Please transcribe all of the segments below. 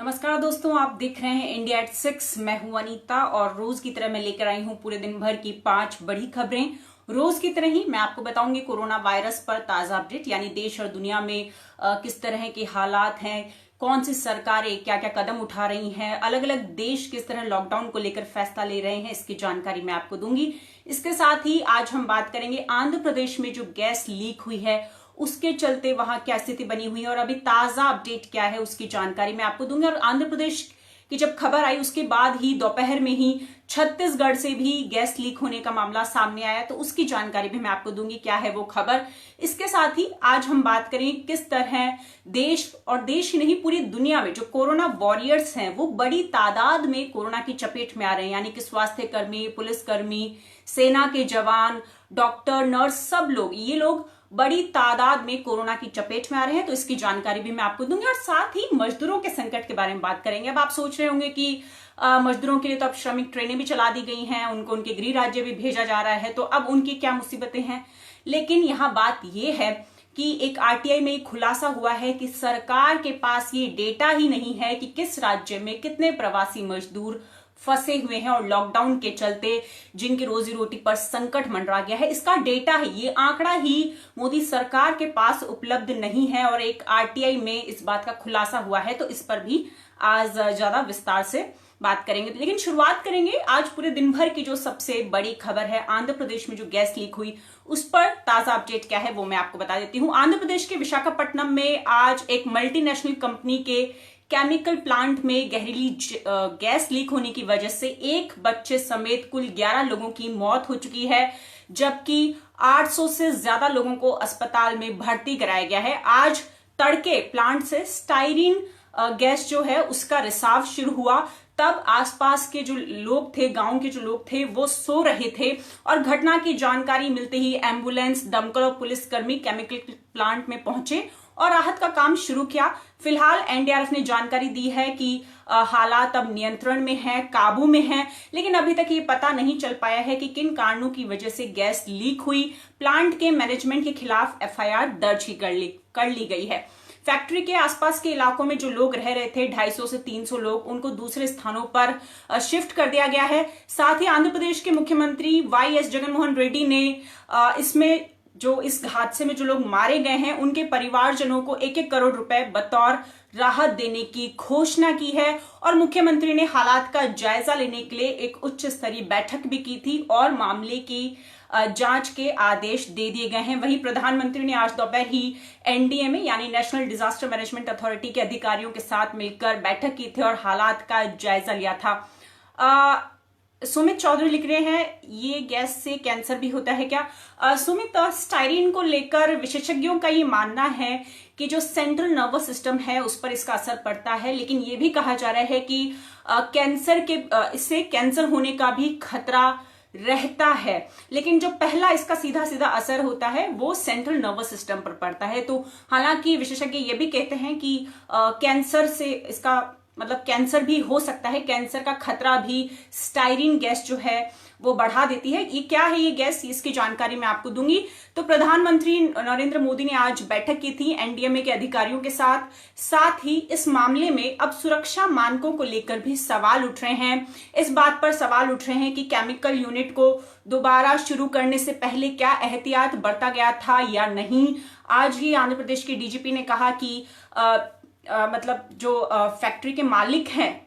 नमस्कार दोस्तों, आप देख रहे हैं इंडिया एट 6। मैं हूं अनीता और रोज की तरह मैं लेकर आई हूं पूरे दिन भर की 5 बड़ी खबरें। रोज की तरह ही मैं आपको बताऊंगी कोरोना वायरस पर ताजा अपडेट, यानी देश और दुनिया में किस तरह के हालात हैं, कौन सी सरकारें क्या क्या कदम उठा रही हैं, अलग अलग देश किस तरह लॉकडाउन को लेकर फैसला ले रहे हैं, इसकी जानकारी मैं आपको दूंगी। इसके साथ ही आज हम बात करेंगे आंध्र प्रदेश में जो गैस लीक हुई है उसके चलते वहां क्या स्थिति बनी हुई है और अभी ताजा अपडेट क्या है उसकी जानकारी मैं आपको दूंगी। और आंध्र प्रदेश की जब खबर आई उसके बाद ही दोपहर में ही छत्तीसगढ़ से भी गैस लीक होने का मामला सामने आया, तो उसकी जानकारी भी मैं आपको दूंगी क्या है वो खबर। इसके साथ ही आज हम बात करेंगे किस तरह देश और देश ही नहीं पूरी दुनिया में जो कोरोना वॉरियर्स हैं वो बड़ी तादाद में कोरोना की चपेट में आ रहे हैं, यानी कि स्वास्थ्य कर्मी, पुलिसकर्मी, सेना के जवान, डॉक्टर, नर्स, सब लोग ये लोग बड़ी तादाद में कोरोना की चपेट में आ रहे हैं, तो इसकी जानकारी भी मैं आपको दूंगी। और साथ ही मजदूरों के संकट के बारे में बात करेंगे। अब आप सोच रहे होंगे कि मजदूरों के लिए तो अब श्रमिक ट्रेनें भी चला दी गई हैं, उनको उनके गृह राज्य भी भेजा जा रहा है, तो अब उनकी क्या मुसीबतें हैं। लेकिन यहाँ बात यह है कि एक आरटीआई में एक खुलासा हुआ है कि सरकार के पास ये डेटा ही नहीं है कि किस राज्य में कितने प्रवासी मजदूर फंसे हुए हैं और लॉकडाउन के चलते जिनकी रोजी रोटी पर संकट मंडरा गया है। इसका डेटा है, ये आंकड़ा ही मोदी सरकार के पास उपलब्ध नहीं है और एक आरटीआई में इस बात का खुलासा हुआ है, तो इस पर भी आज ज्यादा विस्तार से बात करेंगे। लेकिन शुरुआत करेंगे आज पूरे दिन भर की जो सबसे बड़ी खबर है, आंध्र प्रदेश में जो गैस लीक हुई उस पर ताजा अपडेट क्या है वो मैं आपको बता देती हूं। आंध्र प्रदेश के विशाखापट्टनम में आज एक मल्टीनेशनल कंपनी के केमिकल प्लांट में जहरीली गैस लीक होने की वजह से एक बच्चे समेत कुल 11 लोगों की मौत हो चुकी है, जबकि 800 से ज्यादा लोगों को अस्पताल में भर्ती कराया गया है। आज तड़के प्लांट से स्टाइरिन गैस जो है उसका रिसाव शुरू हुआ, तब आसपास के जो लोग थे, गांव के जो लोग थे वो सो रहे थे और घटना की जानकारी मिलते ही एम्बुलेंस, दमकल और पुलिसकर्मी केमिकल प्लांट में पहुंचे और राहत का काम शुरू किया। फिलहाल एनडीआरएफ ने जानकारी दी है कि हालात अब नियंत्रण में है, काबू में है, लेकिन अभी तक ये पता नहीं चल पाया है कि किन कारणों की वजह से गैस लीक हुई। प्लांट के मैनेजमेंट के खिलाफ एफआईआर दर्ज ही कर ली गई है। फैक्ट्री के आसपास के इलाकों में जो लोग रह रहे थे 250 से 300 लोग, उनको दूसरे स्थानों पर शिफ्ट कर दिया गया है। साथ ही आंध्र प्रदेश के मुख्यमंत्री वाईएस जगनमोहन रेड्डी ने इसमें जो इस हादसे में जो लोग मारे गए हैं उनके परिवारजनों को 1-1 करोड़ रुपए बतौर राहत देने की घोषणा की है और मुख्यमंत्री ने हालात का जायजा लेने के लिए एक उच्च स्तरीय बैठक भी की थी और मामले की जांच के आदेश दे दिए गए हैं। वहीं प्रधानमंत्री ने आज दोपहर ही एनडीएमए यानी नेशनल डिजास्टर मैनेजमेंट अथॉरिटी के अधिकारियों के साथ मिलकर बैठक की थी और हालात का जायजा लिया था। सुमित चौधरी लिख रहे हैं, ये गैस से कैंसर भी होता है क्या? सुमित, स्टाइरिन को लेकर विशेषज्ञों का ये मानना है कि जो सेंट्रल नर्वस सिस्टम है उस पर इसका असर पड़ता है, लेकिन ये भी कहा जा रहा है कि इससे कैंसर होने का भी खतरा रहता है, लेकिन जो पहला इसका सीधा सीधा असर होता है वो सेंट्रल नर्वस सिस्टम पर पड़ता है। तो हालांकि विशेषज्ञ ये भी कहते हैं कि कैंसर से इसका मतलब कैंसर भी हो सकता है, कैंसर का खतरा भी स्टाइरिन गैस जो है वो बढ़ा देती है। ये क्या है ये गैस, इसकी जानकारी मैं आपको दूंगी। तो प्रधानमंत्री नरेंद्र मोदी ने आज बैठक की थी एनडीएमए के अधिकारियों के साथ ही इस मामले में अब सुरक्षा मानकों को लेकर भी सवाल उठ रहे हैं। इस बात पर सवाल उठ रहे हैं कि केमिकल यूनिट को दोबारा शुरू करने से पहले क्या एहतियात बरता गया था या नहीं। आज ही आंध्र प्रदेश के डीजीपी ने कहा कि मतलब जो फैक्ट्री के मालिक हैं,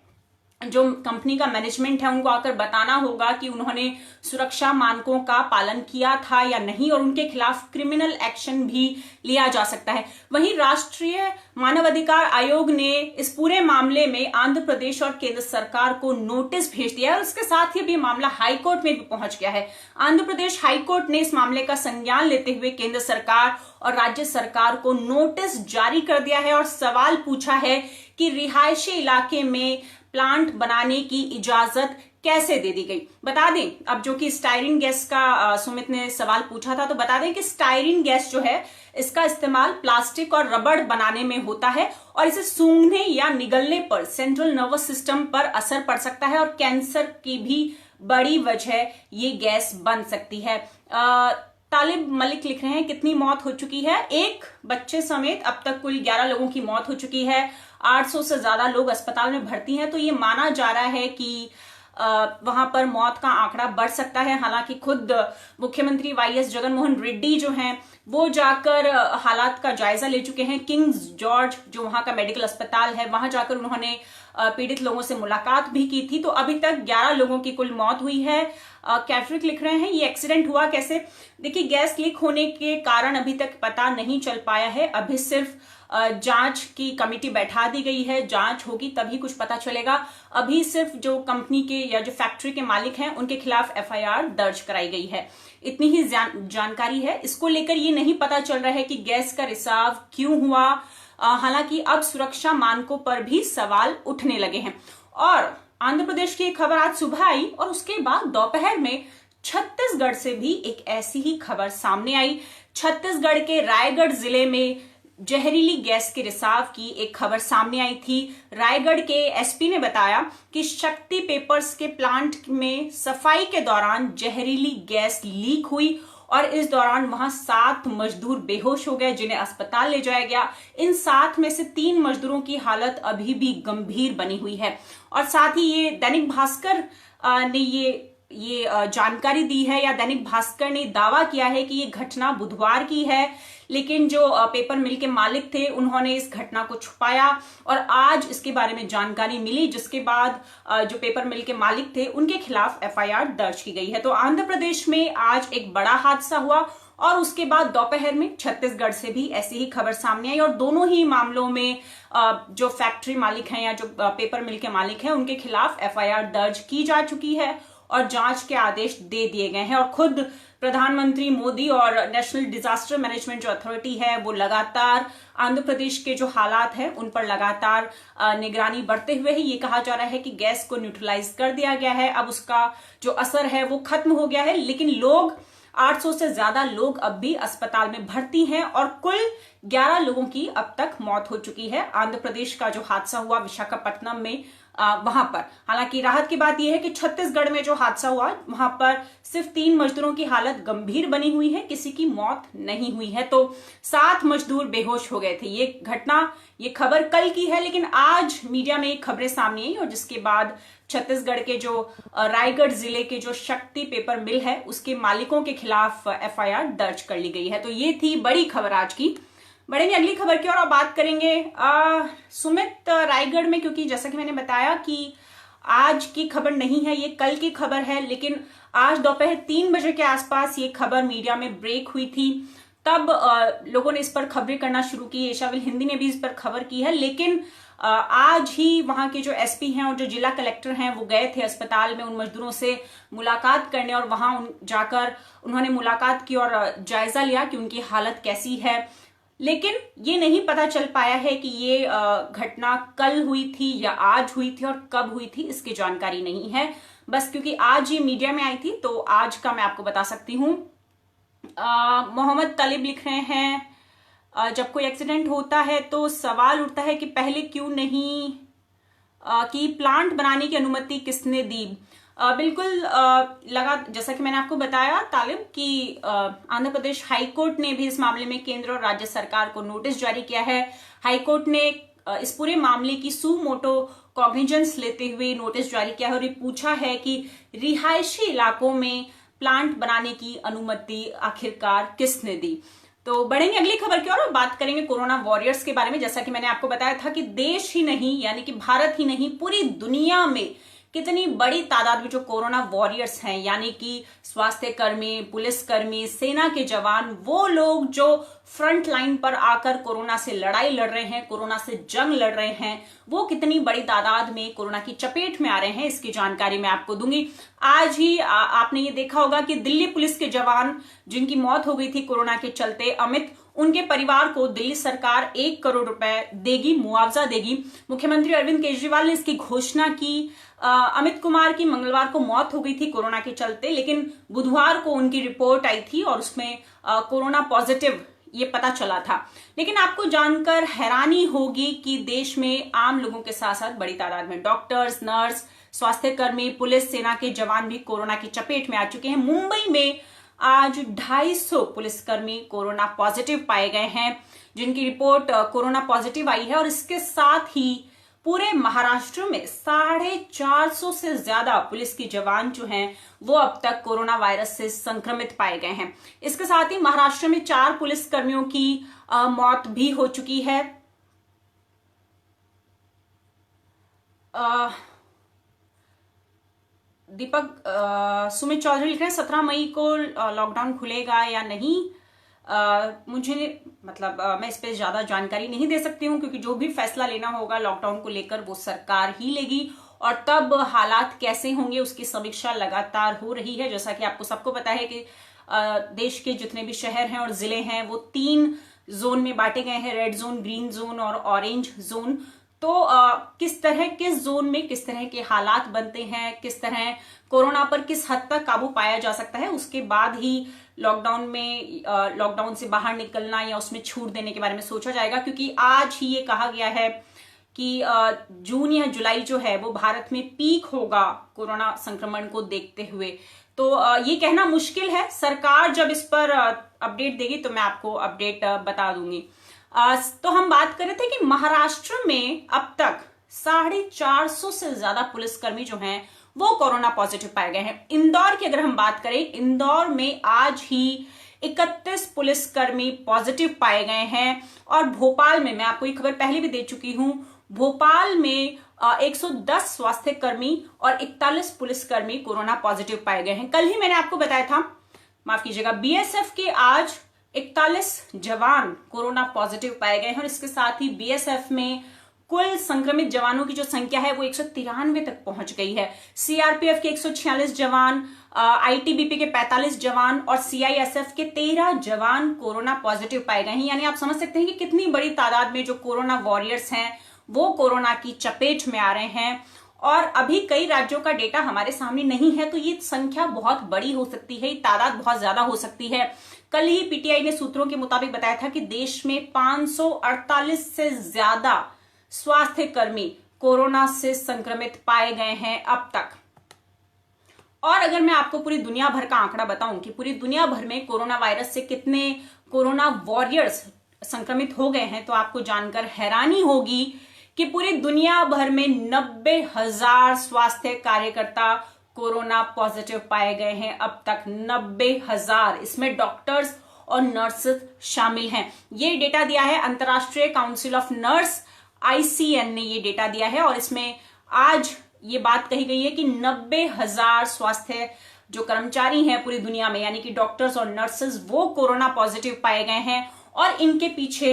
जो कंपनी का मैनेजमेंट है, उनको आकर बताना होगा कि उन्होंने सुरक्षा मानकों का पालन किया था या नहीं और उनके खिलाफ क्रिमिनल एक्शन भी लिया जा सकता है। वहीं राष्ट्रीय मानवाधिकार आयोग ने इस पूरे मामले में आंध्र प्रदेश और केंद्र सरकार को नोटिस भेज दिया है और इसके साथ ही भी मामला हाईकोर्ट में भी पहुंच गया है। आंध्र प्रदेश हाईकोर्ट ने इस मामले का संज्ञान लेते हुए केंद्र सरकार और राज्य सरकार को नोटिस जारी कर दिया है और सवाल पूछा है कि रिहायशी इलाके में प्लांट बनाने की इजाजत कैसे दे दी गई। बता दें, अब जो कि स्टाइरिन गैस का सुमित ने सवाल पूछा था, तो बता दें कि स्टाइरिन गैस जो है इसका इस्तेमाल प्लास्टिक और रबड़ बनाने में होता है और इसे सूंघने या निगलने पर सेंट्रल नर्वस सिस्टम पर असर पड़ सकता है और कैंसर की भी बड़ी वजह ये गैस बन सकती है। तालिब मलिक लिख रहे हैं कितनी मौत हो चुकी है? एक बच्चे समेत अब तक कुल 11 लोगों की मौत हो चुकी है। 800 से ज्यादा लोग अस्पताल में भर्ती हैं। तो ये माना जा रहा है कि वहां पर मौत का आंकड़ा बढ़ सकता है। हालांकि खुद मुख्यमंत्री वाईएस जगनमोहन रेड्डी जो हैं वो जाकर हालात का जायजा ले चुके हैं। किंग्स जॉर्ज जो वहां का मेडिकल अस्पताल है वहां जाकर उन्होंने पीड़ित लोगों से मुलाकात भी की थी। तो अभी तक 11 लोगों की कुल मौत हुई है। कैथरिक लिख रहे हैं ये एक्सीडेंट हुआ कैसे? देखिए, गैस लीक होने के कारण अभी तक पता नहीं चल पाया है। अभी सिर्फ जांच की कमेटी बैठा दी गई है, जांच होगी तभी कुछ पता चलेगा। अभी सिर्फ जो कंपनी के या जो फैक्ट्री के मालिक हैं उनके खिलाफ एफआईआर दर्ज कराई गई है। इतनी ही जानकारी है। इसको लेकर ये नहीं पता चल रहा है कि गैस का रिसाव क्यों हुआ। हालांकि अब सुरक्षा मानकों पर भी सवाल उठने लगे हैं। और आंध्र प्रदेश की एक खबर आज सुबह आई और उसके बाद दोपहर में छत्तीसगढ़ से भी एक ऐसी ही खबर सामने आई। छत्तीसगढ़ के रायगढ़ जिले में जहरीली गैस के रिसाव की एक खबर सामने आई थी। रायगढ़ के एसपी ने बताया कि शक्ति पेपर्स के प्लांट में सफाई के दौरान जहरीली गैस लीक हुई और इस दौरान वहां 7 मजदूर बेहोश हो गए जिन्हें अस्पताल ले जाया गया। इन 7 में से 3 मजदूरों की हालत अभी भी गंभीर बनी हुई है। और साथ ही ये दैनिक भास्कर ने ये जानकारी दी है, या दैनिक भास्कर ने दावा किया है कि ये घटना बुधवार की है। लेकिन जो पेपर मिल के मालिक थे उन्होंने इस घटना को छुपाया और आज इसके बारे में जानकारी मिली, जिसके बाद जो पेपर मिल के मालिक थे उनके खिलाफ एफआईआर दर्ज की गई है। तो आंध्र प्रदेश में आज एक बड़ा हादसा हुआ और उसके बाद दोपहर में छत्तीसगढ़ से भी ऐसी ही खबर सामने आई और दोनों ही मामलों में जो फैक्ट्री मालिक हैं या जो पेपर मिल के मालिक हैं उनके खिलाफ एफआईआर दर्ज की जा चुकी है और जांच के आदेश दे दिए गए हैं। और खुद प्रधानमंत्री मोदी और नेशनल डिजास्टर मैनेजमेंट जो अथॉरिटी है वो लगातार आंध्र प्रदेश के जो हालात हैं उन पर लगातार निगरानी बढ़ते हुए ही ये कहा जा रहा है कि गैस को न्यूट्रलाइज कर दिया गया है। अब उसका जो असर है वो खत्म हो गया है। लेकिन 800 से ज्यादा लोग अब भी अस्पताल में भर्ती हैं और कुल 11 लोगों की अब तक मौत हो चुकी है। आंध्र प्रदेश का जो हादसा हुआ विशाखापट्टनम में वहां पर, हालांकि राहत की बात यह है कि छत्तीसगढ़ में जो हादसा हुआ वहां पर सिर्फ 3 मजदूरों की हालत गंभीर बनी हुई है, किसी की मौत नहीं हुई है। तो 7 मजदूर बेहोश हो गए थे। ये घटना, ये खबर कल की है, लेकिन आज मीडिया में खबरें सामने आई और जिसके बाद छत्तीसगढ़ के जो रायगढ़ जिले के जो शक्ति पेपर मिल है उसके मालिकों के खिलाफ एफआईआर दर्ज कर ली गई है। तो ये थी बड़ी खबर आज की। बढ़ेंगे अगली खबर की और बात करेंगे सुमित रायगढ़ में, क्योंकि जैसा कि मैंने बताया कि आज की खबर नहीं है, ये कल की खबर है। लेकिन आज दोपहर 3 बजे के आसपास ये खबर मीडिया में ब्रेक हुई थी, तब लोगों ने इस पर खबरें करना शुरू की। एशियाविल हिंदी ने भी इस पर खबर की है। लेकिन आज ही वहां के जो एसपी हैं और जो जिला कलेक्टर हैं वो गए थे अस्पताल में उन मजदूरों से मुलाकात करने और वहां जाकर उन्होंने मुलाकात की और जायजा लिया कि उनकी हालत कैसी है। लेकिन ये नहीं पता चल पाया है कि ये घटना कल हुई थी या आज हुई थी और कब हुई थी, इसकी जानकारी नहीं है। बस क्योंकि आज ये मीडिया में आई थी तो आज का मैं आपको बता सकती हूँ। मोहम्मद तालिब लिख रहे हैं जब कोई एक्सीडेंट होता है तो सवाल उठता है कि पहले क्यों नहीं कि प्लांट बनाने की अनुमति किसने दी। बिल्कुल लगा, जैसा कि मैंने आपको बताया तालिब कि आंध्र प्रदेश हाईकोर्ट ने भी इस मामले में केंद्र और राज्य सरकार को नोटिस जारी किया है। हाईकोर्ट ने इस पूरे मामले की सू मोटो कॉग्निजेंस लेते हुए नोटिस जारी किया है और ये पूछा है कि रिहायशी इलाकों में प्लांट बनाने की अनुमति आखिरकार किसने दी। तो बढ़ेंगे अगली खबर की और बात करेंगे कोरोना वॉरियर्स के बारे में। जैसा कि मैंने आपको बताया था कि देश ही नहीं, यानी कि भारत ही नहीं, पूरी दुनिया में कितनी बड़ी तादाद में जो कोरोना वॉरियर्स हैं, यानी कि स्वास्थ्य कर्मी, पुलिसकर्मी, सेना के जवान, वो लोग जो फ्रंट लाइन पर आकर कोरोना से लड़ाई लड़ रहे हैं, कोरोना से जंग लड़ रहे हैं, वो कितनी बड़ी तादाद में कोरोना की चपेट में आ रहे हैं, इसकी जानकारी मैं आपको दूंगी। आज ही आपने ये देखा होगा कि दिल्ली पुलिस के जवान जिनकी मौत हो गई थी कोरोना के चलते, अमित, उनके परिवार को दिल्ली सरकार 1 करोड़ रुपए देगी, मुआवजा देगी। मुख्यमंत्री अरविंद केजरीवाल ने इसकी घोषणा की। अमित कुमार की मंगलवार को मौत हो गई थी कोरोना के चलते, लेकिन बुधवार को उनकी रिपोर्ट आई थी और उसमें कोरोना पॉजिटिव ये पता चला था। लेकिन आपको जानकर हैरानी होगी कि देश में आम लोगों के साथ साथ बड़ी तादाद में डॉक्टर्स, नर्स, स्वास्थ्य कर्मी, पुलिस, सेना के जवान भी कोरोना की चपेट में आ चुके हैं। मुंबई में आज 250 पुलिसकर्मी कोरोना पॉजिटिव पाए गए हैं, जिनकी रिपोर्ट कोरोना पॉजिटिव आई है। और इसके साथ ही पूरे महाराष्ट्र में 450 से ज्यादा पुलिस के जवान जो हैं वो अब तक कोरोना वायरस से संक्रमित पाए गए हैं। इसके साथ ही महाराष्ट्र में 4 पुलिसकर्मियों की मौत भी हो चुकी है। दीपक सुमित चौधरी लिख रहे हैं 17 मई को लॉकडाउन खुलेगा या नहीं। मुझे मैं इस पे ज्यादा जानकारी नहीं दे सकती हूँ, क्योंकि जो भी फैसला लेना होगा लॉकडाउन को लेकर वो सरकार ही लेगी, और तब हालात कैसे होंगे उसकी समीक्षा लगातार हो रही है। जैसा कि आपको सबको पता है कि देश के जितने भी शहर हैं और जिले हैं वो 3 जोन में बांटे गए हैं, रेड जोन, ग्रीन जोन और ऑरेंज जोन। तो किस जोन में किस तरह के हालात बनते हैं, किस तरह कोरोना पर किस हद तक काबू पाया जा सकता है, उसके बाद ही लॉकडाउन से बाहर निकलना या उसमें छूट देने के बारे में सोचा जाएगा। क्योंकि आज ही ये कहा गया है कि जून या जुलाई जो है वो भारत में पीक होगा कोरोना संक्रमण को देखते हुए। तो ये कहना मुश्किल है। सरकार जब इस पर अपडेट देगी तो मैं आपको अपडेट बता दूंगी। तो हम बात कर रहे थे कि महाराष्ट्र में अब तक 450 से ज्यादा पुलिसकर्मी जो हैं वो कोरोना पॉजिटिव पाए गए हैं। इंदौर की अगर हम बात करें, इंदौर में आज ही 31 पुलिसकर्मी पॉजिटिव पाए गए हैं। और भोपाल में, मैं आपको ये खबर पहले भी दे चुकी हूं, भोपाल में 110 स्वास्थ्य कर्मी और 41 पुलिसकर्मी कोरोना पॉजिटिव पाए गए हैं। कल ही मैंने आपको बताया था, माफ कीजिएगा, बीएसएफ के आज 41 जवान कोरोना पॉजिटिव पाए गए हैं। और इसके साथ ही बीएसएफ में कुल संक्रमित जवानों की जो संख्या है वो 193 तक पहुंच गई है। सीआरपीएफ के 146 जवान, आईटीबीपी के 45 जवान और सीआईएसएफ के 13 जवान कोरोना पॉजिटिव पाए गए हैं। यानी आप समझ सकते हैं कि कितनी बड़ी तादाद में जो कोरोना वॉरियर्स हैं वो कोरोना की चपेट में आ रहे हैं। और अभी कई राज्यों का डेटा हमारे सामने नहीं है, तो ये संख्या बहुत बड़ी हो सकती है, तादाद बहुत ज्यादा हो सकती है। कल ही पीटीआई ने सूत्रों के मुताबिक बताया था कि देश में 548 से ज्यादा स्वास्थ्य कर्मी कोरोना से संक्रमित पाए गए हैं अब तक। और अगर मैं आपको पूरी दुनिया भर का आंकड़ा बताऊं कि पूरी दुनिया भर में कोरोना वायरस से कितने कोरोना वॉरियर्स संक्रमित हो गए हैं, तो आपको जानकर हैरानी होगी कि पूरी दुनिया भर में 90,000 स्वास्थ्य कार्यकर्ता कोरोना पॉजिटिव पाए गए हैं अब तक। 90,000, इसमें डॉक्टर्स और नर्सेस शामिल हैं। ये डेटा दिया है अंतर्राष्ट्रीय काउंसिल ऑफ नर्स, आईसीएन ने ये डेटा दिया है। और इसमें आज ये बात कही गई है कि 90,000 स्वास्थ्य जो कर्मचारी हैं पूरी दुनिया में, यानी कि डॉक्टर्स और नर्सेस, वो कोरोना पॉजिटिव पाए गए हैं। और इनके पीछे,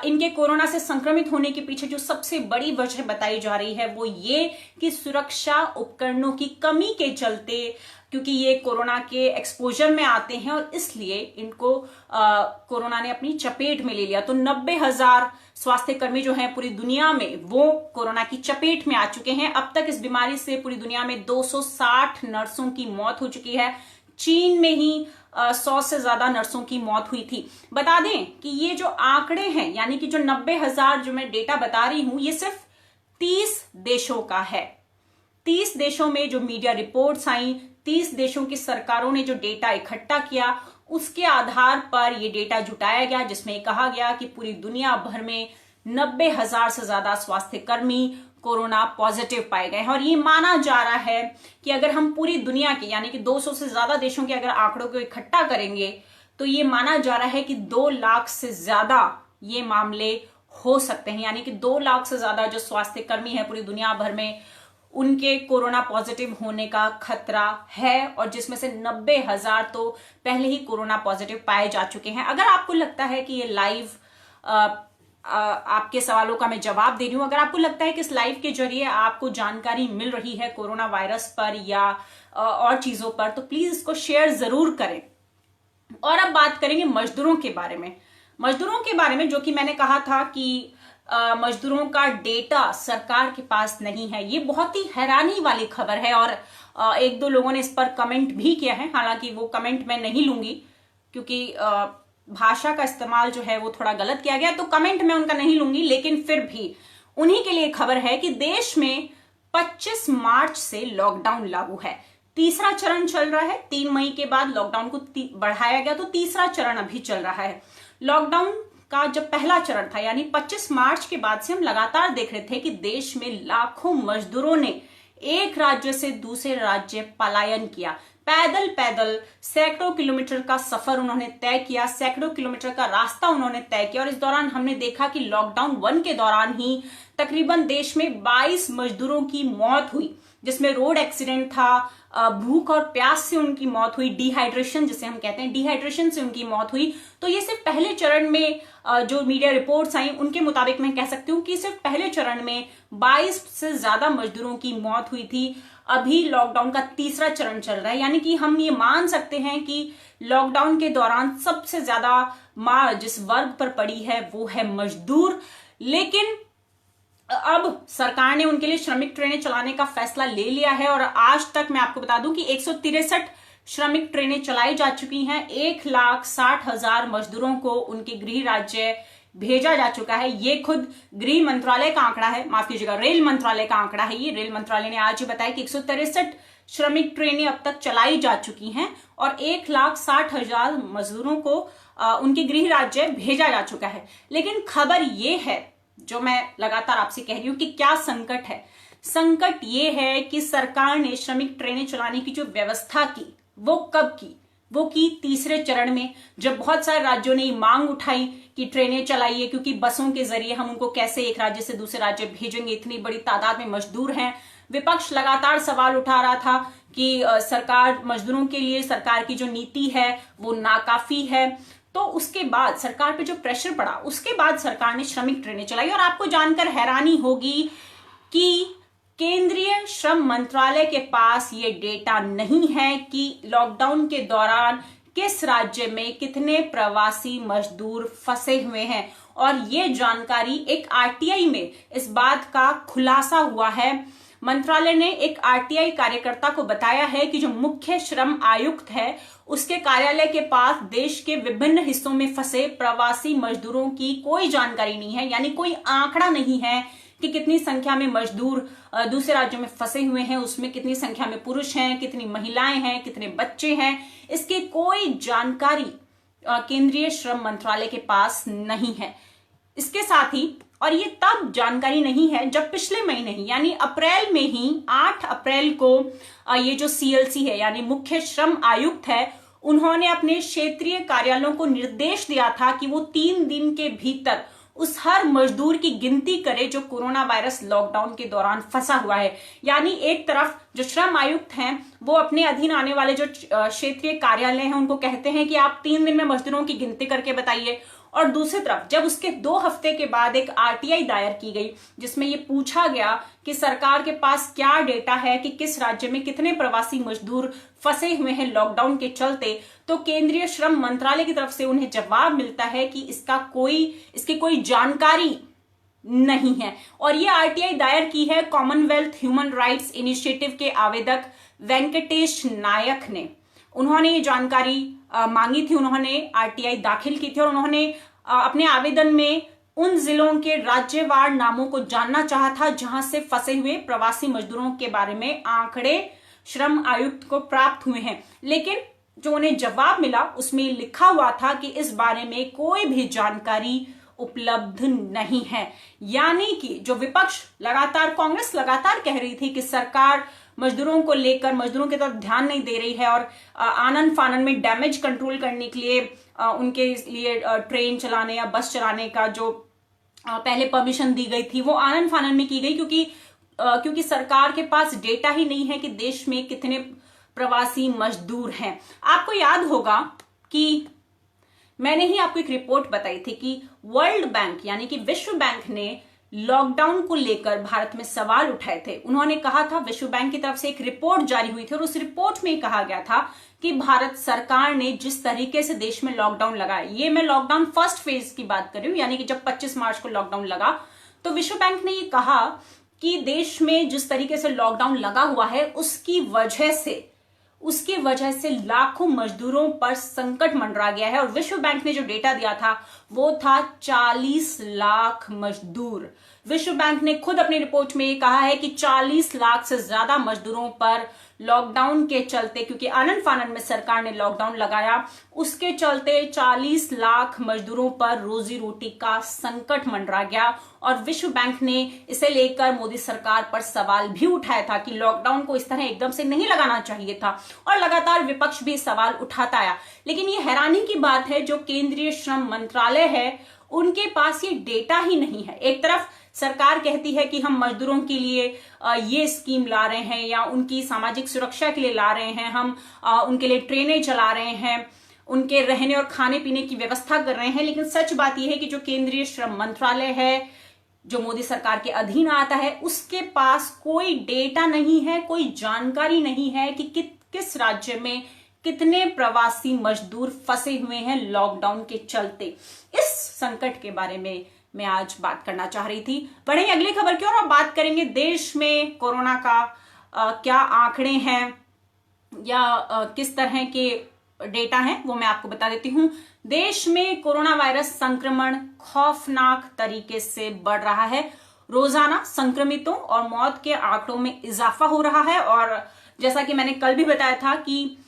इनके कोरोना से संक्रमित होने के पीछे जो सबसे बड़ी वजह बताई जा रही है वो ये कि सुरक्षा उपकरणों की कमी के चलते, क्योंकि ये कोरोना के एक्सपोजर में आते हैं और इसलिए इनको कोरोना ने अपनी चपेट में ले लिया। तो 90,000 स्वास्थ्य कर्मी जो हैं पूरी दुनिया में वो कोरोना की चपेट में आ चुके हैं। अब तक इस बीमारी से पूरी दुनिया में 260 नर्सों की मौत हो चुकी है। चीन में ही 100 से ज्यादा नर्सों की मौत हुई थी। बता दें कि ये जो आंकड़े हैं, यानी कि जो 90,000 जो मैं डेटा बता रही हूं, ये सिर्फ 30 देशों का है। 30 देशों में जो मीडिया रिपोर्ट्स आई, 30 देशों की सरकारों ने जो डेटा इकट्ठा किया, उसके आधार पर यह डेटा जुटाया गया, जिसमें कहा गया कि पूरी दुनिया भर में 90,000 से ज्यादा स्वास्थ्य कर्मी कोरोना पॉजिटिव पाए गए हैं। और ये माना जा रहा है कि अगर हम पूरी दुनिया के, यानी कि 200 से ज्यादा देशों के अगर आंकड़ों को इकट्ठा करेंगे तो ये माना जा रहा है कि 2 लाख से ज्यादा ये मामले हो सकते हैं। यानी कि 2 लाख से ज्यादा जो स्वास्थ्य कर्मी है पूरी दुनिया भर में, उनके कोरोना पॉजिटिव होने का खतरा है। और जिसमें से 90,000 तो पहले ही कोरोना पॉजिटिव पाए जा चुके हैं। अगर आपको लगता है कि ये लाइव आपके सवालों का मैं जवाब दे रही हूं, अगर आपको लगता है कि इस लाइव के जरिए आपको जानकारी मिल रही है कोरोना वायरस पर या और चीजों पर, तो प्लीज इसको शेयर जरूर करें। और अब बात करेंगे मजदूरों के बारे में। मजदूरों के बारे में, जो कि मैंने कहा था कि मजदूरों का डेटा सरकार के पास नहीं है, ये बहुत ही हैरानी वाली खबर है। और 1-2 लोगों ने इस पर कमेंट भी किया है, हालांकि वो कमेंट मैं नहीं लूंगी क्योंकि भाषा का इस्तेमाल जो है वो थोड़ा गलत किया गया, तो कमेंट मैं उनका नहीं लूंगी। लेकिन फिर भी उन्हीं के लिए खबर है कि देश में 25 मार्च से लॉकडाउन लागू है। तीसरा चरण चल रहा है। 3 मई के बाद लॉकडाउन को बढ़ाया गया, तो तीसरा चरण अभी चल रहा है। लॉकडाउन का जब पहला चरण था यानी 25 मार्च के बाद से हम लगातार देख रहे थे कि देश में लाखों मजदूरों ने एक राज्य से दूसरे राज्य पलायन किया। पैदल पैदल सैकड़ों किलोमीटर का सफर उन्होंने तय किया, सैकड़ों किलोमीटर का रास्ता उन्होंने तय किया। और इस दौरान हमने देखा कि लॉकडाउन 1 के दौरान ही तकरीबन देश में 22 मजदूरों की मौत हुई, जिसमें रोड एक्सीडेंट था, भूख और प्यास से उनकी मौत हुई, डिहाइड्रेशन जिसे हम कहते हैं, डिहाइड्रेशन से उनकी मौत हुई। तो ये सिर्फ पहले चरण में जो मीडिया रिपोर्ट्स आई उनके मुताबिक मैं कह सकती हूँ कि सिर्फ पहले चरण में 22 से ज्यादा मजदूरों की मौत हुई थी। अभी लॉकडाउन का तीसरा चरण चल रहा है, यानी कि हम ये मान सकते हैं कि लॉकडाउन के दौरान सबसे ज्यादा मार जिस वर्ग पर पड़ी है वो है मजदूर। लेकिन अब सरकार ने उनके लिए श्रमिक ट्रेनें चलाने का फैसला ले लिया है और आज तक मैं आपको बता दूं कि 163 श्रमिक ट्रेनें चलाई जा चुकी हैं। 1,60,000 मजदूरों को उनके गृह राज्य भेजा जा चुका है। ये खुद गृह मंत्रालय का आंकड़ा है, माफ कीजिएगा, रेल मंत्रालय का आंकड़ा है। ये रेल मंत्रालय ने आज ही बताया कि 163 श्रमिक ट्रेनें अब तक चलाई जा चुकी हैं और 1,60,000 मजदूरों को उनके गृह राज्य भेजा जा चुका है। लेकिन खबर ये है जो मैं लगातार आपसे कह रही हूं कि क्या संकट है। संकट ये है कि सरकार ने श्रमिक ट्रेनें चलाने की जो व्यवस्था की वो कब की, वो की तीसरे चरण में, जब बहुत सारे राज्यों ने मांग उठाई कि ट्रेनें चलाइए, क्योंकि बसों के जरिए हम उनको कैसे एक राज्य से दूसरे राज्य भेजेंगे, इतनी बड़ी तादाद में मजदूर हैं। विपक्ष लगातार सवाल उठा रहा था कि सरकार मजदूरों के लिए सरकार की जो नीति है वो नाकाफी है। तो उसके बाद सरकार पे जो प्रेशर पड़ा, उसके बाद सरकार ने श्रमिक ट्रेनें चलाई। और आपको जानकर हैरानी होगी कि केंद्रीय श्रम मंत्रालय के पास ये डेटा नहीं है कि लॉकडाउन के दौरान किस राज्य में कितने प्रवासी मजदूर फंसे हुए हैं। और ये जानकारी एक आरटीआई में इस बात का खुलासा हुआ है। मंत्रालय ने एक आरटीआई कार्यकर्ता को बताया है कि जो मुख्य श्रम आयुक्त है उसके कार्यालय के पास देश के विभिन्न हिस्सों में फंसे प्रवासी मजदूरों की कोई जानकारी नहीं है, यानी कोई आंकड़ा नहीं है कि कितनी संख्या में मजदूर दूसरे राज्यों में फंसे हुए हैं, उसमें कितनी संख्या में पुरुष हैं, कितनी महिलाएं हैं, कितने बच्चे हैं, इसकी कोई जानकारी केंद्रीय श्रम मंत्रालय के पास नहीं है। इसके साथ ही, और ये तब जानकारी नहीं है जब पिछले महीने ही यानी अप्रैल में ही 8 अप्रैल को ये जो सीएलसी है यानी मुख्य श्रम आयुक्त है, उन्होंने अपने क्षेत्रीय कार्यालयों को निर्देश दिया था कि वो 3 दिन के भीतर उस हर मजदूर की गिनती करे जो कोरोना वायरस लॉकडाउन के दौरान फंसा हुआ है। यानी एक तरफ जो श्रम आयुक्त हैं वो अपने अधीन आने वाले जो क्षेत्रीय कार्यालय हैं उनको कहते हैं कि आप 3 दिन में मजदूरों की गिनती करके बताइए, और दूसरी तरफ जब उसके 2 हफ्ते के बाद एक आरटीआई दायर की गई जिसमें ये पूछा गया कि सरकार के पास क्या डेटा है कि किस राज्य में कितने प्रवासी मजदूर फंसे हुए हैं लॉकडाउन के चलते, तो केंद्रीय श्रम मंत्रालय की तरफ से उन्हें जवाब मिलता है कि इसकी कोई जानकारी नहीं है। और ये आरटीआई दायर की है कॉमनवेल्थ ह्यूमन राइट्स इनिशिएटिव के आवेदक वेंकटेश नायक ने। उन्होंने ये जानकारी मांगी थी, उन्होंने आरटीआई दाखिल की थी और उन्होंने अपने आवेदन में उन जिलों के राज्यवार नामों को जानना चाहा था जहां से फंसे हुए प्रवासी मजदूरों के बारे में आंकड़े श्रम आयुक्त को प्राप्त हुए हैं। लेकिन जो उन्हें जवाब मिला उसमें लिखा हुआ था कि इस बारे में कोई भी जानकारी उपलब्ध नहीं है। यानी कि जो विपक्ष कांग्रेस लगातार कह रही थी कि सरकार मजदूरों को लेकर मजदूरों की तरफ ध्यान नहीं दे रही है और आनन फानन में डैमेज कंट्रोल करने के लिए उनके लिए ट्रेन चलाने या बस चलाने का जो पहले परमिशन दी गई थी वो आनन फानन में की गई, क्योंकि सरकार के पास डेटा ही नहीं है कि देश में कितने प्रवासी मजदूर हैं। आपको याद होगा कि मैंने ही आपको एक रिपोर्ट बताई थी कि वर्ल्ड बैंक यानी कि विश्व बैंक ने लॉकडाउन को लेकर भारत में सवाल उठाए थे। उन्होंने कहा था, विश्व बैंक की तरफ से एक रिपोर्ट जारी हुई थी और उस रिपोर्ट में कहा गया था कि भारत सरकार ने जिस तरीके से देश में लॉकडाउन लगाया, ये मैं लॉकडाउन फर्स्ट फेज की बात कर रही हूं, यानी कि जब 25 मार्च को लॉकडाउन लगा तो विश्व बैंक ने ये कहा कि देश में जिस तरीके से लॉकडाउन लगा हुआ है उसकी वजह से लाखों मजदूरों पर संकट मंडरा गया है। और विश्व बैंक ने जो डेटा दिया था वो था 40 लाख मजदूर। विश्व बैंक ने खुद अपनी रिपोर्ट में कहा है कि 40 लाख से ज्यादा मजदूरों पर लॉकडाउन के चलते, क्योंकि आनन फानन में सरकार ने लॉकडाउन लगाया, उसके चलते 40 लाख मजदूरों पर रोजी रोटी का संकट मंडरा गया। और विश्व बैंक ने इसे लेकर मोदी सरकार पर सवाल भी उठाया था कि लॉकडाउन को इस तरह एकदम से नहीं लगाना चाहिए था, और लगातार विपक्ष भी सवाल उठाता आया। लेकिन ये हैरानी की बात है, जो केंद्रीय श्रम मंत्रालय है उनके पास ये डेटा ही नहीं है। एक तरफ सरकार कहती है कि हम मजदूरों के लिए ये स्कीम ला रहे हैं या उनकी सामाजिक सुरक्षा के लिए ला रहे हैं, हम उनके लिए ट्रेनें चला रहे हैं, उनके रहने और खाने पीने की व्यवस्था कर रहे हैं। लेकिन सच बात यह है कि जो केंद्रीय श्रम मंत्रालय है, जो मोदी सरकार के अधीन आता है, उसके पास कोई डेटा नहीं है, कोई जानकारी नहीं है कि किस राज्य में कितने प्रवासी मजदूर फंसे हुए हैं लॉकडाउन के चलते। इस संकट के बारे में मैं आज बात करना चाह रही थी। बढ़े अगली खबर की ओर और बात करेंगे देश में कोरोना का क्या आंकड़े हैं या किस तरह के डेटा हैं, वो मैं आपको बता देती हूं। देश में कोरोना वायरस संक्रमण खौफनाक तरीके से बढ़ रहा है। रोजाना संक्रमितों और मौत के आंकड़ों में इजाफा हो रहा है। और जैसा कि मैंने कल भी बताया था कि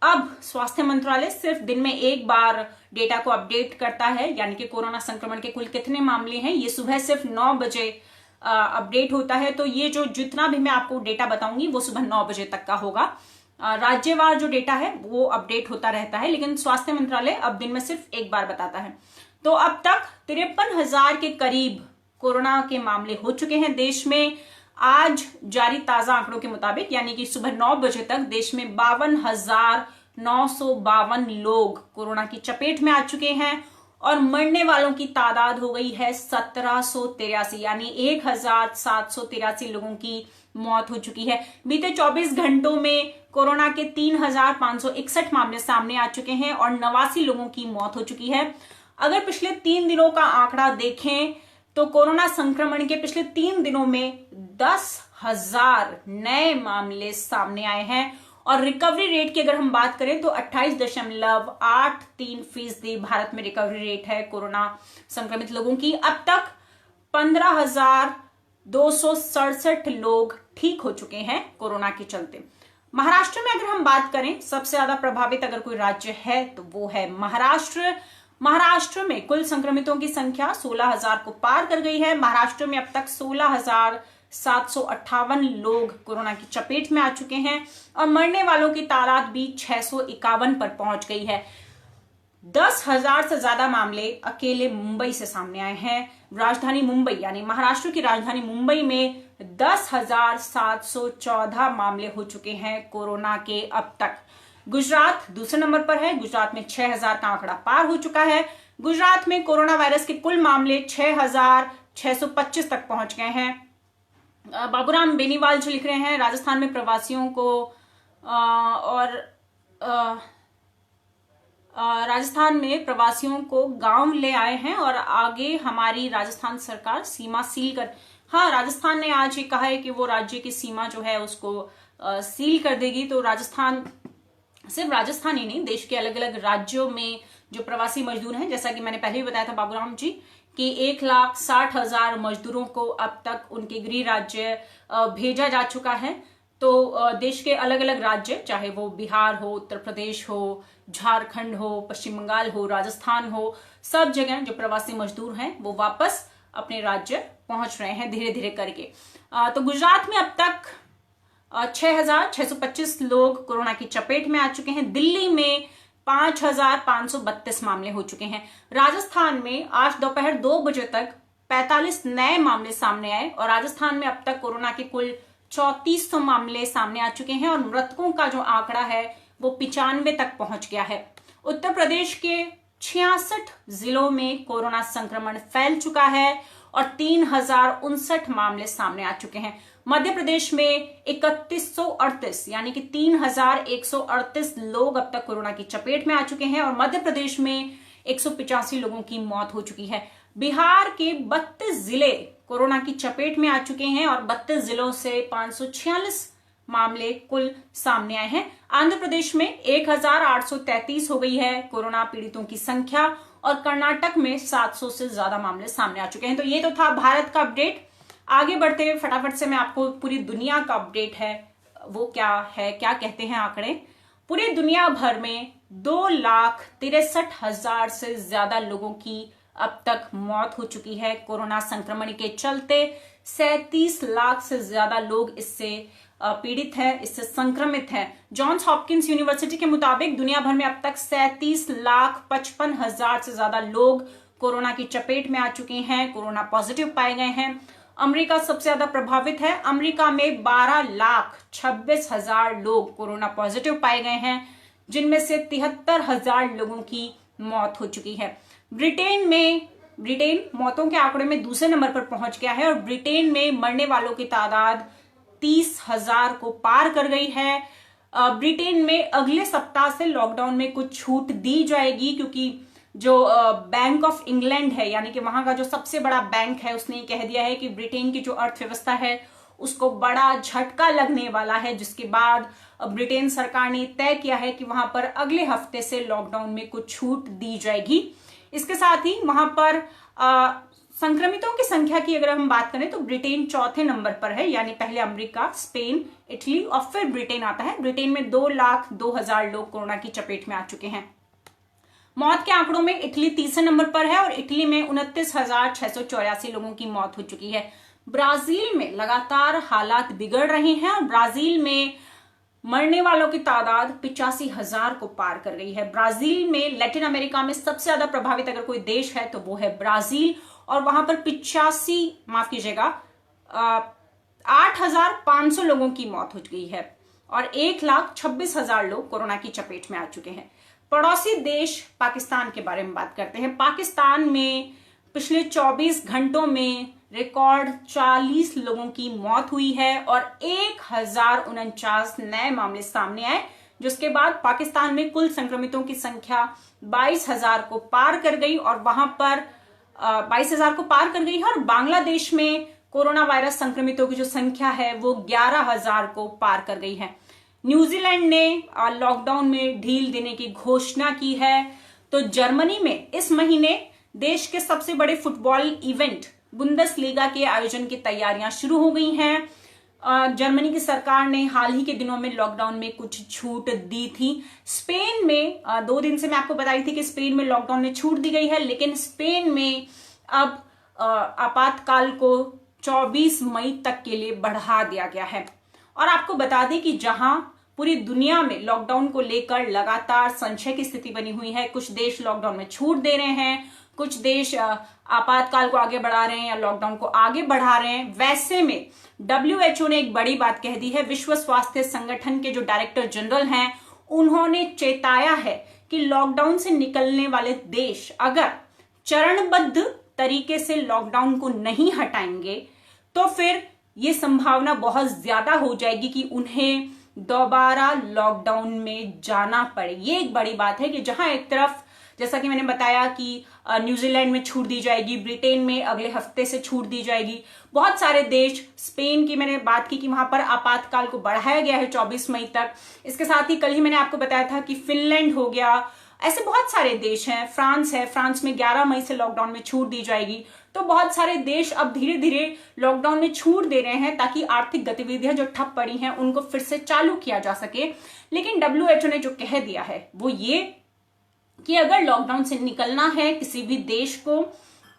अब स्वास्थ्य मंत्रालय सिर्फ दिन में एक बार डेटा को अपडेट करता है, यानी कि कोरोना संक्रमण के कुल कितने मामले हैं, ये सुबह सिर्फ 9 बजे अपडेट होता है। तो ये जो जितना भी मैं आपको डेटा बताऊंगी वो सुबह 9 बजे तक का होगा। राज्यवार जो डेटा है वो अपडेट होता रहता है, लेकिन स्वास्थ्य मंत्रालय अब दिन में सिर्फ एक बार बताता है। तो अब तक 53,000 के करीब कोरोना के मामले हो चुके हैं देश में। आज जारी ताजा आंकड़ों के मुताबिक, यानी कि सुबह 9 बजे तक देश में 52,952 लोग कोरोना की चपेट में आ चुके हैं और मरने वालों की तादाद हो गई है 1783, यानी 1783 लोगों की मौत हो चुकी है। बीते 24 घंटों में कोरोना के 3,561 मामले सामने आ चुके हैं और 89 लोगों की मौत हो चुकी है। अगर पिछले 3 दिनों का आंकड़ा देखें तो कोरोना संक्रमण के पिछले 3 दिनों में 10,000 नए मामले सामने आए हैं और रिकवरी रेट की अगर हम बात करें तो 28.83% भारत में रिकवरी रेट है कोरोना संक्रमित लोगों की। अब तक 15,267 लोग ठीक हो चुके हैं कोरोना के चलते। महाराष्ट्र में अगर हम बात करें, सबसे ज्यादा प्रभावित अगर कोई राज्य है तो वो है महाराष्ट्र। महाराष्ट्र में कुल संक्रमितों की संख्या 16,000 को पार कर गई है। महाराष्ट्र में अब तक 16,758 लोग कोरोना की चपेट में आ चुके हैं और मरने वालों की तादाद भी 651 पर पहुंच गई है। 10,000 से ज्यादा मामले अकेले मुंबई से सामने आए हैं। राजधानी मुंबई, यानी महाराष्ट्र की राजधानी मुंबई में 10,714 मामले हो चुके हैं कोरोना के अब तक। गुजरात दूसरे नंबर पर है। गुजरात में 6,000 का आंकड़ा पार हो चुका है। गुजरात में कोरोना वायरस के कुल मामले 6,625 तक पहुंच गए हैं। बाबूराम बेनीवाल जो लिख रहे हैं, राजस्थान में प्रवासियों को राजस्थान में प्रवासियों को गांव ले आए हैं और आगे हमारी राजस्थान सरकार सीमा सील कर, हाँ, राजस्थान ने आज ये कहा है कि वो राज्य की सीमा जो है उसको सील कर देगी। तो राजस्थान, सिर्फ राजस्थान ही नहीं, देश के अलग अलग राज्यों में जो प्रवासी मजदूर हैं, जैसा कि मैंने पहले भी बताया था बाबूराम जी कि 1,60,000 मजदूरों को अब तक उनके गृह राज्य भेजा जा चुका है। तो देश के अलग अलग राज्य, चाहे वो बिहार हो, उत्तर प्रदेश हो, झारखंड हो, पश्चिम बंगाल हो, राजस्थान हो, सब जगह जो प्रवासी मजदूर हैं वो वापस अपने राज्य पहुंच रहे हैं धीरे धीरे करके। तो गुजरात में अब तक 6,625 लोग कोरोना की चपेट में आ चुके हैं। दिल्ली में 5,532 मामले हो चुके हैं। राजस्थान में आज दोपहर 2 बजे तक 45 नए मामले सामने आए और राजस्थान में अब तक कोरोना के कुल 3,400 मामले सामने आ चुके हैं और मृतकों का जो आंकड़ा है वो 95 तक पहुंच गया है। उत्तर प्रदेश के 66 जिलों में कोरोना संक्रमण फैल चुका है और 3,059 मामले सामने आ चुके हैं। मध्य प्रदेश में 3,138 यानी कि 3,138 लोग अब तक कोरोना की चपेट में आ चुके हैं और मध्य प्रदेश में 185 लोगों की मौत हो चुकी है। बिहार के 32 जिले कोरोना की चपेट में आ चुके हैं और 32 जिलों से 546 मामले कुल सामने आए हैं। आंध्र प्रदेश में 1,833 हो गई है कोरोना पीड़ितों की संख्या और कर्नाटक में 700 से ज्यादा मामले सामने आ चुके हैं। तो ये तो था भारत का अपडेट। आगे बढ़ते हुए फटाफट से मैं आपको पूरी दुनिया का अपडेट है वो क्या है, क्या कहते हैं आंकड़े। पूरी दुनिया भर में 2,63,000 से ज्यादा लोगों की अब तक मौत हो चुकी है कोरोना संक्रमण के चलते। 37 लाख से ज्यादा लोग इससे पीड़ित है, इससे संक्रमित है। जॉन्स हॉपकिंस यूनिवर्सिटी के मुताबिक दुनिया भर में अब तक 37,55,000 से ज्यादा लोग कोरोना की चपेट में आ चुके हैं, कोरोना पॉजिटिव पाए गए हैं। अमेरिका सबसे ज्यादा प्रभावित है। अमेरिका में 12,26,000 लोग कोरोना पॉजिटिव पाए गए हैं, जिनमें से 73,000 लोगों की मौत हो चुकी है। ब्रिटेन मौतों के आंकड़े में दूसरे नंबर पर पहुंच गया है और ब्रिटेन में मरने वालों की तादाद 30,000 को पार कर गई है। ब्रिटेन में अगले सप्ताह से लॉकडाउन में कुछ छूट दी जाएगी, क्योंकि जो बैंक ऑफ इंग्लैंड है, यानी कि वहां का जो सबसे बड़ा बैंक है, उसने कह दिया है कि ब्रिटेन की जो अर्थव्यवस्था है उसको बड़ा झटका लगने वाला है, जिसके बाद ब्रिटेन सरकार ने तय किया है कि वहां पर अगले हफ्ते से लॉकडाउन में कुछ छूट दी जाएगी। इसके साथ ही वहां पर संक्रमितों की संख्या की अगर हम बात करें तो ब्रिटेन चौथे नंबर पर है, यानी पहले अमेरिका, स्पेन, इटली और फिर ब्रिटेन आता है। ब्रिटेन में 2,02,000 लोग कोरोना की चपेट में आ चुके हैं। मौत के आंकड़ों में इटली तीसरे नंबर पर है और इटली में 29,684 लोगों की मौत हो चुकी है। ब्राजील में लगातार हालात बिगड़ रहे हैं और ब्राजील में मरने वालों की तादाद 85,000 को पार कर गई है। ब्राजील में लैटिन अमेरिका में सबसे ज्यादा प्रभावित अगर कोई देश है तो वो है ब्राजील, और वहां पर 8,500 लोगों की मौत हो गई है और 1,26,000 लोग कोरोना की चपेट में आ चुके हैं। पड़ोसी देश पाकिस्तान के बारे में बात करते हैं। पाकिस्तान में पिछले 24 घंटों में रिकॉर्ड 40 लोगों की मौत हुई है और 1,049 नए मामले सामने आए, जिसके बाद पाकिस्तान में कुल संक्रमितों की संख्या 22,000 को पार कर गई और वहां पर 22,000 को पार कर गई है। और बांग्लादेश में कोरोना वायरस संक्रमितों की जो संख्या है वो 11,000 को पार कर गई है। न्यूजीलैंड ने लॉकडाउन में ढील देने की घोषणा की है। तो जर्मनी में इस महीने देश के सबसे बड़े फुटबॉल इवेंट बुंदेसलीगा के आयोजन की तैयारियां शुरू हो गई हैं। जर्मनी की सरकार ने हाल ही के दिनों में लॉकडाउन में कुछ छूट दी थी। स्पेन में 2 दिन से मैं आपको बताई थी कि स्पेन में लॉकडाउन में छूट दी गई है, लेकिन स्पेन में अब आपातकाल को 24 मई तक के लिए बढ़ा दिया गया है। और आपको बता दें कि जहां पूरी दुनिया में लॉकडाउन को लेकर लगातार संशय की स्थिति बनी हुई है, कुछ देश लॉकडाउन में छूट दे रहे हैं, कुछ देश आपातकाल को आगे बढ़ा रहे हैं या लॉकडाउन को आगे बढ़ा रहे हैं, वैसे में WHO ने एक बड़ी बात कह दी है। विश्व स्वास्थ्य संगठन के जो डायरेक्टर जनरल हैं, उन्होंने चेताया है कि लॉकडाउन से निकलने वाले देश अगर चरणबद्ध तरीके से लॉकडाउन को नहीं हटाएंगे तो फिर ये संभावना बहुत ज्यादा हो जाएगी कि उन्हें दोबारा लॉकडाउन में जाना पड़े। ये एक बड़ी बात है कि जहां एक तरफ जैसा कि मैंने बताया कि न्यूजीलैंड में छूट दी जाएगी, ब्रिटेन में अगले हफ्ते से छूट दी जाएगी, बहुत सारे देश, स्पेन की मैंने बात की कि वहां पर आपातकाल को बढ़ाया गया है 24 मई तक। इसके साथ ही कल ही मैंने आपको बताया था कि फिनलैंड हो गया, ऐसे बहुत सारे देश हैं। फ्रांस है, फ्रांस में 11 मई से लॉकडाउन में छूट दी जाएगी। तो बहुत सारे देश अब धीरे धीरे लॉकडाउन में छूट दे रहे हैं ताकि आर्थिक गतिविधियां जो ठप पड़ी हैं उनको फिर से चालू किया जा सके। लेकिन WHO ने जो कह दिया है वो ये कि अगर लॉकडाउन से निकलना है किसी भी देश को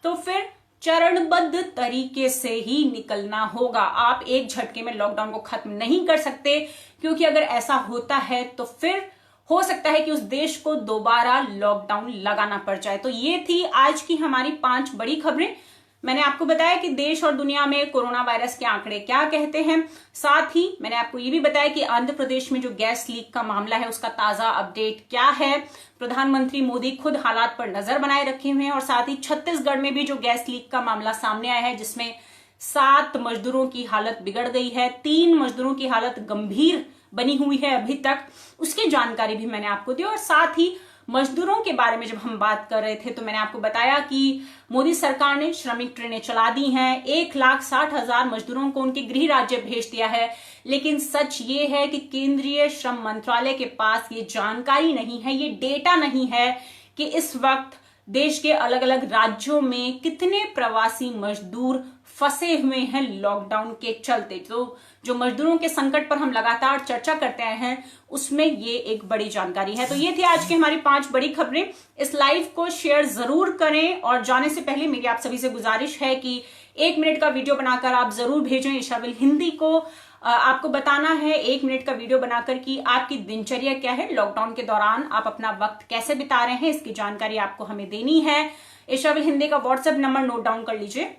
तो फिर चरणबद्ध तरीके से ही निकलना होगा। आप एक झटके में लॉकडाउन को खत्म नहीं कर सकते, क्योंकि अगर ऐसा होता है तो फिर हो सकता है कि उस देश को दोबारा लॉकडाउन लगाना पड़ जाए। तो ये थी आज की हमारी 5 बड़ी खबरें। मैंने आपको बताया कि देश और दुनिया में कोरोना वायरस के आंकड़े क्या कहते हैं। साथ ही मैंने आपको ये भी बताया कि आंध्र प्रदेश में जो गैस लीक का मामला है उसका ताजा अपडेट क्या है। प्रधानमंत्री मोदी खुद हालात पर नजर बनाए रखे हुए हैं। और साथ ही छत्तीसगढ़ में भी जो गैस लीक का मामला सामने आया है, जिसमें 7 मजदूरों की हालत बिगड़ गई है, 3 मजदूरों की हालत गंभीर बनी हुई है अभी तक, उसकी जानकारी भी मैंने आपको दी। और साथ ही मजदूरों के बारे में जब हम बात कर रहे थे तो मैंने आपको बताया कि मोदी सरकार ने श्रमिक ट्रेनें चला दी हैं, 1,60,000 मजदूरों को उनके गृह राज्य भेज दिया है। लेकिन सच ये है कि केंद्रीय श्रम मंत्रालय के पास ये जानकारी नहीं है, ये डेटा नहीं है कि इस वक्त देश के अलग अलग राज्यों में कितने प्रवासी मजदूर फंसे हुए हैं लॉकडाउन के चलते। तो जो मजदूरों के संकट पर हम लगातार चर्चा करते आए हैं उसमें ये एक बड़ी जानकारी है। तो ये थी आज की हमारी 5 बड़ी खबरें। इस लाइव को शेयर जरूर करें और जाने से पहले मेरी आप सभी से गुजारिश है कि 1 मिनट का वीडियो बनाकर आप जरूर भेजें इशाविल हिंदी को। आपको बताना है 1 मिनट का वीडियो बनाकर कि आपकी दिनचर्या क्या है, लॉकडाउन के दौरान आप अपना वक्त कैसे बिता रहे हैं, इसकी जानकारी आपको हमें देनी है। इशाविल हिंदी का व्हाट्सएप नंबर नोट डाउन कर लीजिए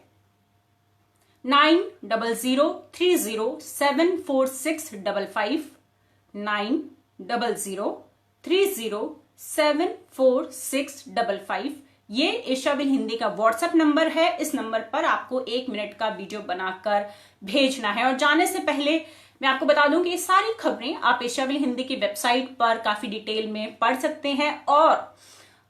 9003074655 9003074655। ये इशाविल हिंदी का व्हाट्सएप नंबर है। इस नंबर पर आपको 1 मिनट का वीडियो बनाकर भेजना है। और जाने से पहले मैं आपको बता दूं कि ये सारी खबरें आप इशाविल हिंदी की वेबसाइट पर काफी डिटेल में पढ़ सकते हैं। और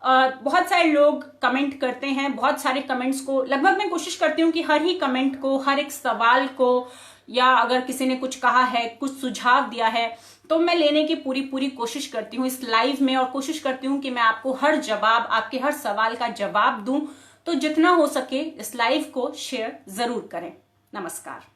बहुत सारे लोग कमेंट करते हैं, बहुत सारे कमेंट्स को लगभग मैं कोशिश करती हूँ कि हर ही कमेंट को, हर एक सवाल को, या अगर किसी ने कुछ कहा है, कुछ सुझाव दिया है, तो मैं लेने की पूरी कोशिश करती हूँ इस लाइव में। और कोशिश करती हूँ कि मैं आपको हर जवाब, आपके हर सवाल का जवाब दूं। तो जितना हो सके इस लाइव को शेयर जरूर करें। नमस्कार।